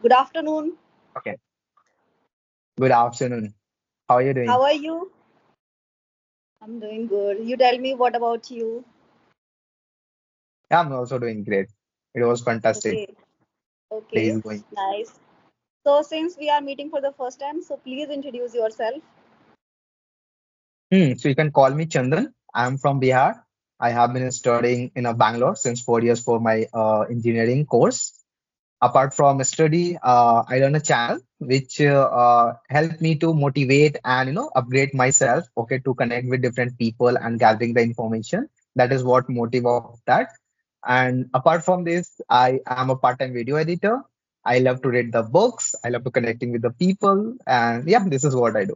Good afternoon. Okay. Good afternoon. How are you How doing? are you? I'm doing good. You tell me what about you? Yeah, I'm also doing great. It was fantastic. Okay. Okay. Days going. Nice. So since we are meeting for the first time, so please introduce yourself. So you can call me Chandan. I'm from Bihar. I have been studying in a Bangalore since 4 years for my engineering course. Apart from study, I run a channel which help me to motivate and upgrade myself. Okay, to connect with different people and gathering the information. That is what motive of that. And apart from this, I am a part-time video editor. I love to read the books. I love to connecting with the people, and yeah, this is what I do.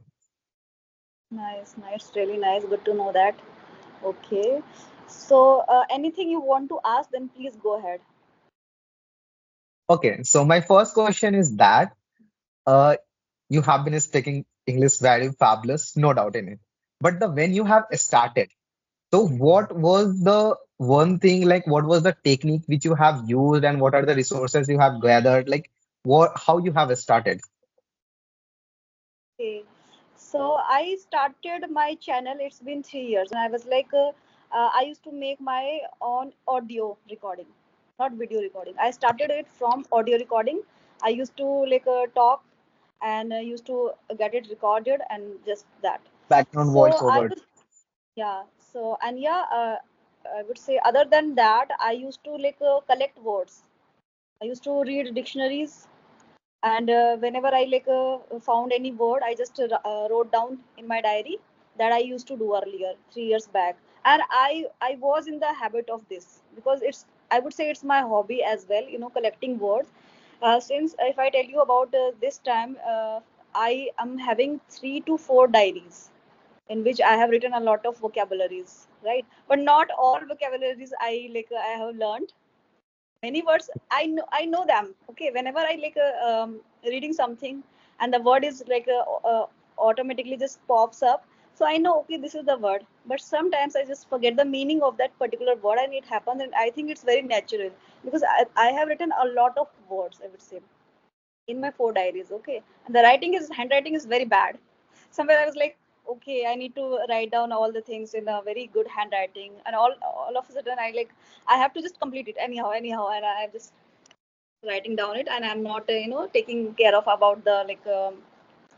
Nice, nice, really nice. Good to know that. Okay. So anything you want to ask, then please go ahead. Okay, so my first question is that uh, you have been speaking English very fabulous, no doubt in it. But the when you have started. So what was the one thing, like what was the technique which you have used and what are the resources you have gathered? Like how you have started? Okay. So I started my channel. It's been 3 years, and I was like, I used to make my own audio recording, not video recording. I started it from audio recording. I used to like talk and used to get it recorded and just that. Background So I voiceover. was yeah. So and yeah, I would say other than that, I used to like collect words. I used to read dictionaries and whenever I like found any word I just wrote down in my diary that I used to do earlier 3 years back. And I was in the habit of this because it's, I would say it's my hobby as well, collecting words. Since if I tell you about this time, I am having 3 to 4 diaries in which I have written a lot of vocabularies, right? But not all vocabularies I have learned. Many words I know them. Okay, whenever I like reading something and the word is like automatically just pops up, so I know okay this is the word. But sometimes I just forget the meaning of that particular word, and it happens, and I think it's very natural because I have written a lot of words, I would say, in my 4 diaries. Okay, and the handwriting is very bad. Somewhere I was like, okay, I need to write down all the things in a very good handwriting, and all of a sudden I have to just complete it anyhow, and I'm just writing down it, and I'm not taking care of about the like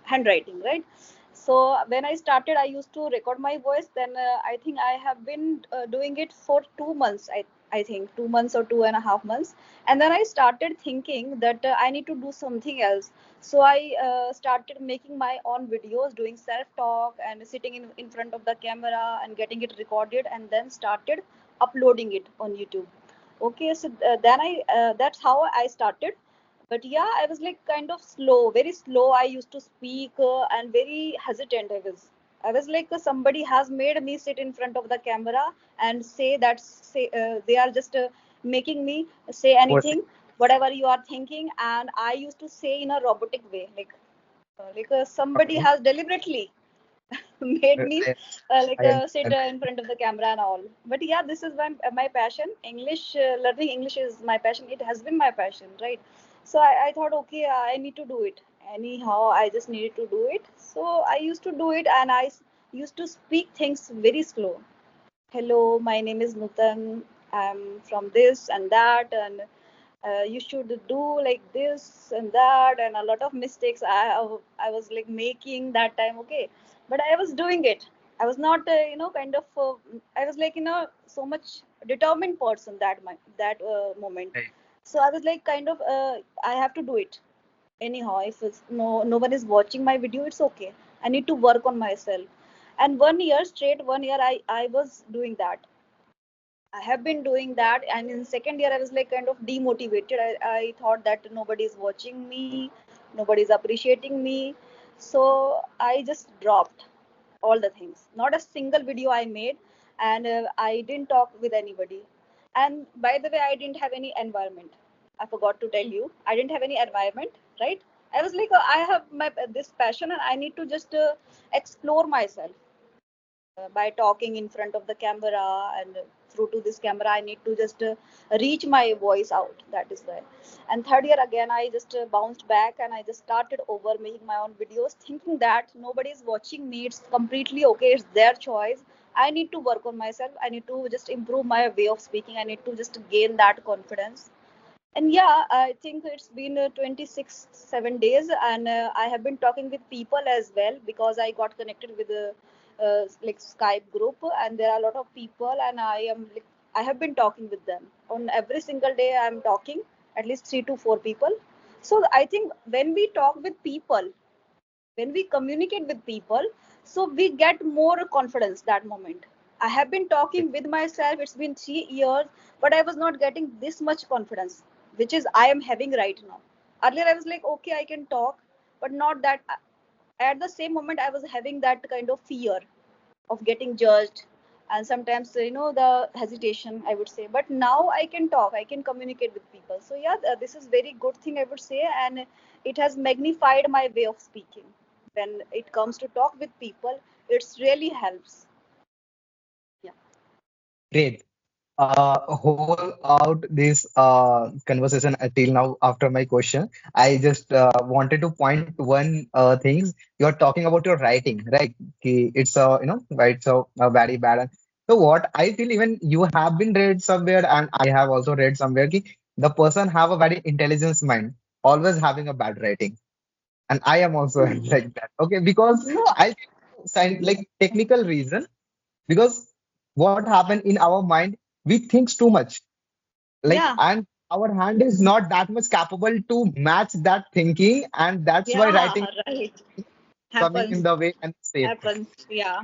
handwriting, right? So when I started, I used to record my voice. Then I think I have been doing it for 2 months. I think 2 months or 2.5 months. And then I started thinking that I need to do something else. So I started making my own videos, doing self talk and sitting in front of the camera and getting it recorded, and then started uploading it on YouTube. Okay, so then that's how I started. But yeah, I was like kind of slow, very slow. I used to speak and very hesitant. I was like somebody has made me sit in front of the camera and say that, say they are just making me say Was anything whatever you are thinking, and I used to say in a robotic way, like somebody okay. has deliberately made me I like I sit understand. in front of the camera and all. But yeah, this is my passion. English, learning English is my passion. It has been my passion, right? So I thought, okay, I need to do it. Anyhow, I just needed to do it. So I used to do it, and used to speak things very slow. Hello, my name is Nootan. I'm from this and that, and you should do like this and that, and a lot of mistakes I was like making that time. Okay, but I was doing it. I was not kind of I was like so much determined person that moment. Right. So I was like kind of I have to do it anyhow. If it's no one is watching my video, it's okay. I need to work on myself. And 1 year straight, 1 year I was doing that. I have been doing that, and in second year I was like kind of demotivated. I thought that nobody is watching me, nobody is appreciating me, so I just dropped all the things. Not a single video I made, and I didn't talk with anybody. And by the way, I didn't have any environment. I forgot to tell you, I didn't have any environment, right? I was like, I have my this passion, and I need to just explore myself by talking in front of the camera and through to this camera. I need to just reach my voice out. That is why. And third year again, I just bounced back and I just started over making my own videos, thinking that nobody is watching me. It's completely okay. It's their choice. I need to work on myself. I need to just improve my way of speaking. I need to just gain that confidence. And yeah, I think it's been 26 7 days, and I have been talking with people as well, because I got connected with a like Skype group, and there are a lot of people, and I have been talking with them on every single day. I'm talking at least 3 to 4 people. So I think when we talk with people, when we communicate with people, so we get more confidence that moment. I have been talking with myself, it's been 3 years, but I was not getting this much confidence, which is I am having right now. Earlier I was like, okay, I can talk, but not that. At the same moment I was having that kind of fear of getting judged, and sometimes the hesitation, I would say. But now I can talk, I can communicate with people. So yeah, this is very good thing, I would say. And it has magnified my way of speaking. When it comes to talk with people, it's really helps. Yeah. Great. Whole out this conversation until now after my question, I just wanted to point one things. You're talking about your writing, right? It's right, so very bad. So what I feel, even you have been read somewhere and I have also read somewhere ki the person have a very intelligence mind, always having a bad writing. And I am also like that. Okay, because No. I like technical reason, because what happened in our mind, we think too much, like, Yeah. and our hand is not that much capable to match that thinking, and that's why Yeah. writing Right. coming in Happens. the way and safe. Happens. Yeah.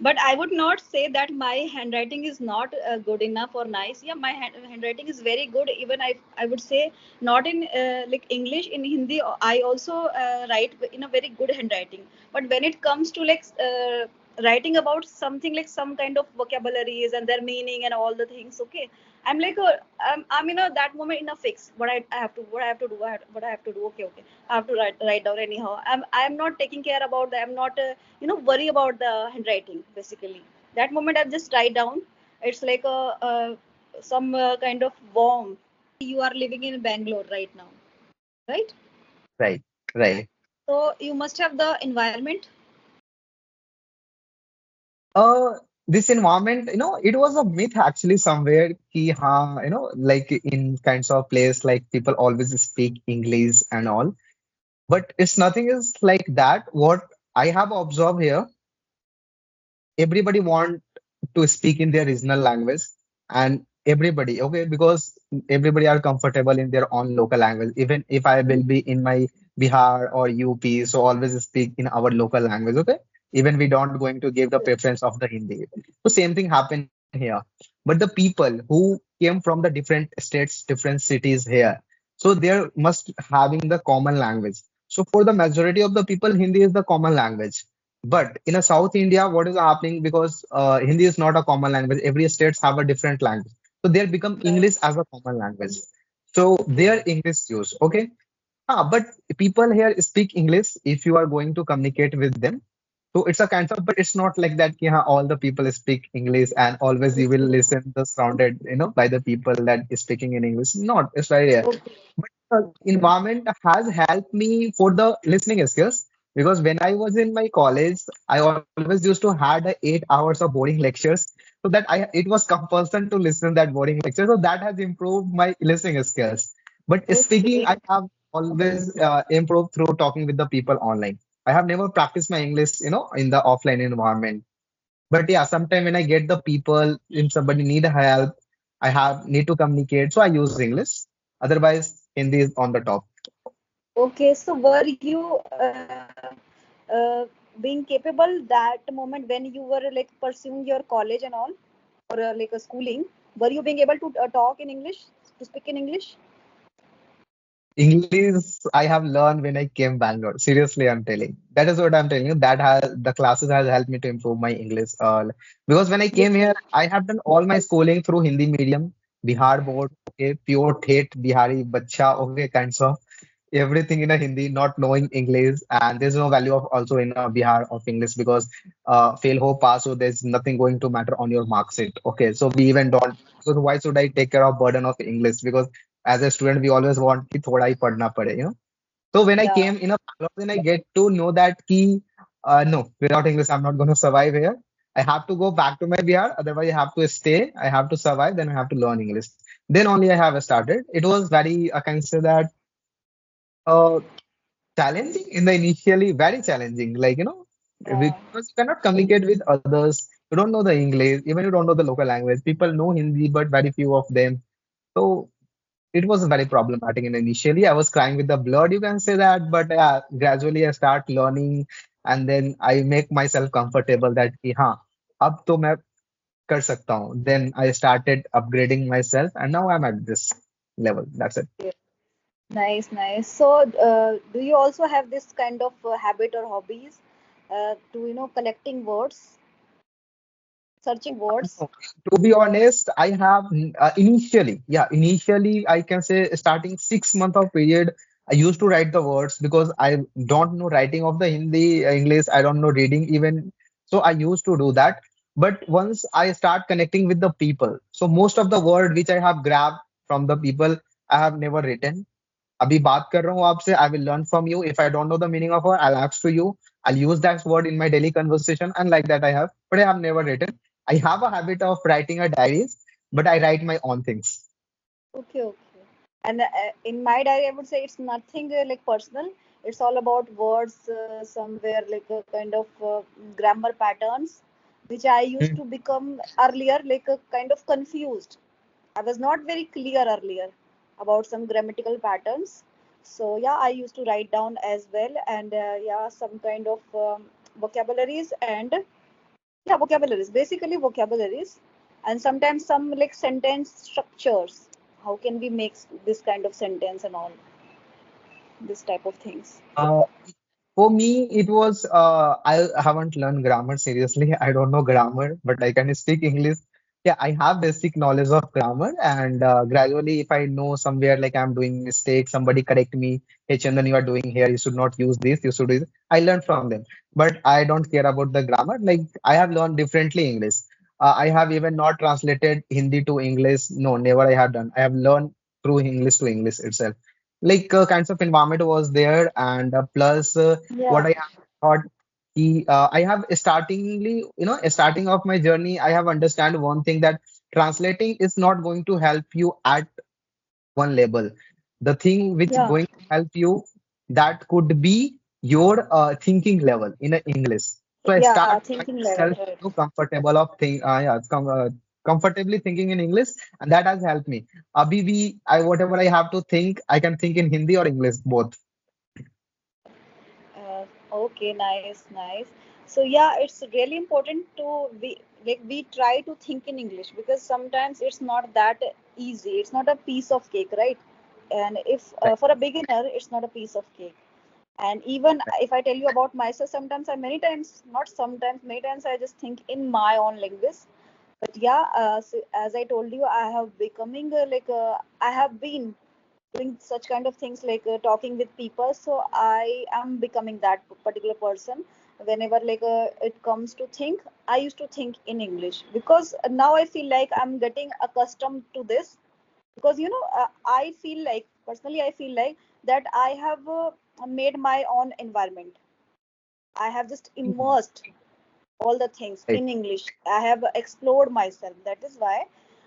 But I would not say that my handwriting is not good enough or nice. Yeah, my handwriting is very good. Even I would say not in like English, in Hindi. I also write in a very good handwriting. But when it comes to like writing about something like some kind of vocabularies and their meaning and all the things, okay, I'm like I'm in a that moment in a fix. I have to what I have to do what I have to do. Okay, okay, I have to write down anyhow. I'm not taking care about that. I'm not worry about the handwriting basically. That moment I just write down. It's like a some kind of warm. You are living in Bangalore right now, right? Right, right. So you must have the environment. uh this environment, it was a myth actually somewhere ki like in kinds of place like people always speak English and all, but it's nothing is like that. What I have observed here, everybody want to speak in their regional language, and everybody, okay, because everybody are comfortable in their own local language. Even if I will be in my Bihar or UP, so always speak in our local language, okay, even we don't going to give the preference of the Hindi. So same thing happen here. But the people who came from the different states, different cities here, so they must having the common language. So for the majority of the people, Hindi is the common language. But in a South India, what is happening, because Hindi is not a common language, every states have a different language. So they become Right. English as a common language. So their English use, okay. But people here speak English if you are going to communicate with them. So it's a kind of, but it's not like that. Ki, all the people speak English and always you will listen the surrounded, by the people that is speaking in English. Not, it's very rare. Okay. But the environment has helped me for the listening skills, because when I was in my college, I always used to had 8 hours of boring lectures, so that I it was compulsion to listen that boring lecture. So that has improved my listening skills. But speaking, Okay. I have always improved through talking with the people online. I have never practiced my English, in the offline environment. But yeah, sometimes when I get the people, if somebody need help, I have need to communicate, so I use English. Otherwise, Hindi is on the top. Okay. So were you being capable that moment when you were like pursuing your college and all, or like a schooling? Were you being able to talk in English, to speak in English? English I have learned when I came Bangalore. Seriously, I'm telling. That is what I'm telling you. That has the classes has helped me to improve my English. Because when I came here, I have done all my schooling through Hindi medium, Bihar board, okay, pure thet Bihari bacha, okay, kinds of. everything in a Hindi, not knowing English, and there's no value of also in a Bihar of English because fail ho pass, so there's nothing going to matter on your mark sheet. Okay, so we even don't. So why should I take care of burden of English? Because as a student, we always want ki thoda hi padna pade, you know. So when I Yeah. came in a Bangalore, then I get to know that ki no, without English, I'm not going to survive here. I have to go back to my Bihar. Otherwise, I have to stay. I have to survive. Then I have to learn English. Then only I have started. It was very, I can say that uh, challenging in the initially, very challenging. Like, Yeah. because you cannot communicate with others. You don't know the English, even you don't know the local language. People know Hindi, but very few of them. So it was very problematic. And initially, I was crying with the blood, you can say that. But yeah, gradually I start learning, and then I make myself comfortable that, कि हाँ, अब तो मैं कर सकता हूँ. Then I started upgrading myself, and now I'm at this level. That's it. Yeah. Nice, nice. So, do you also have this kind of habit or hobbies to collecting words, searching words? No, to be honest, I have initially, I can say starting 6 month of period, I used to write the words because I don't know writing of the Hindi, English, I don't know reading even. So I used to do that. But once I start connecting with the people, so most of the word which I have grabbed from the people, I have never written. अभी बात कर रहा हूँ आपसे I will learn from you. If I don't know the meaning of it, I'll ask to you. I'll use that word in my daily conversation, and like that I have, but I have never written. I have a habit of writing a diaries, but I write my own things. Okay, okay. And in my diary, I would say it's nothing like personal. It's all about words, somewhere like a kind of grammar patterns, which I used Hmm. to become earlier like a kind of confused. I was not very clear earlier about some grammatical patterns. So yeah, I used to write down as well, and yeah, some kind of vocabularies and yeah, vocabularies, basically vocabularies, and sometimes some like sentence structures. How can we make this kind of sentence and all this type of things? Uh, For me, it was I haven't learned grammar seriously. I don't know grammar, but I can speak English. Yeah, I have basic knowledge of grammar, and gradually, if I know somewhere like I'm doing mistake, somebody correct me. Hey, Chandan, you are doing here. You should not use this. You should do this. I learn from them, but I don't care about the grammar. Like I have learned differently English. I have even not translated Hindi to English. No, never. I have done. I have learned through English to English itself. Like kinds of environment was there, and plus what Yeah, I have thought, I have startingly, starting of my journey, I have understand one thing that translating is not going to help you at one level. The thing which yeah, going to help you, that could be your thinking level in a English. So I yeah. start Thinking level, myself right? comfortable of comfortably thinking in English, and that has helped me. Abhi bhi, I whatever I have to think, I can think in Hindi or English both. Okay, nice, nice. So yeah, it's really important to we try to think in English because sometimes it's not that easy. It's not a piece of cake, right? And if Right, for a beginner, it's not a piece of cake. And even right. if I tell you about myself, sometimes I many times, not sometimes, many times I just think in my own language. But yeah, so as I told you, I have becoming I have been doing such kind of things like talking with people. So I am becoming that particular person. Whenever it comes to think, I used to think in English because now I feel like I'm getting accustomed to this because I feel like personally I feel like that I have made my own environment. I have just Mhm. immersed all the things Right, in English. I have explored myself. That is why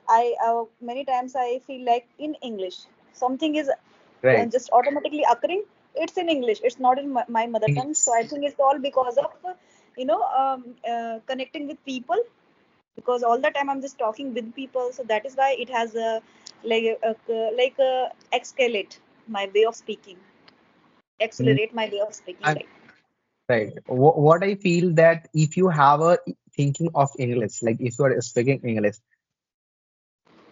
I many times I feel like in English something is right. just automatically occurring. It's in English, it's not in my mother tongue. So English. I think it's all because of connecting with people, because all the time I'm just talking with people. So that is why it has escalate my way of speaking, Mm, accelerate my way of speaking, and like. right. What I feel that if you have a thinking of English, like if you are speaking English,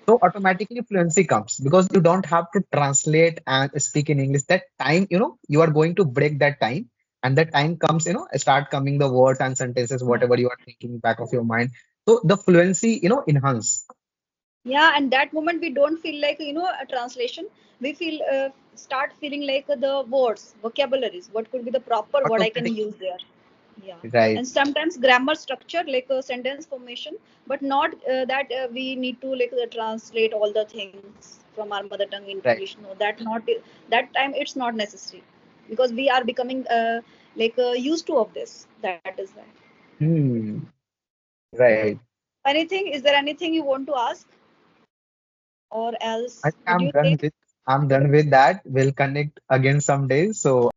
so automatically fluency comes because you don't have to translate and speak in English. That time, you are going to break that time, and that time comes, start coming the words and sentences, whatever you are thinking back of your mind. So the fluency, enhance. Yeah, and that moment we don't feel like a translation. We feel start feeling like the words, vocabularies, what could be the proper word I can Automatic. use there. Yeah. Right. And sometimes grammar structure, like a sentence formation, but not that we need to like translate all the things from our mother tongue into Right. English. No, that not that time it's not necessary, because we are becoming used to of this. That is why. Hmm. Right. Anything? Is there anything you want to ask, or I else? think What do I'm you done think? with I'm done with that. We'll connect again someday. So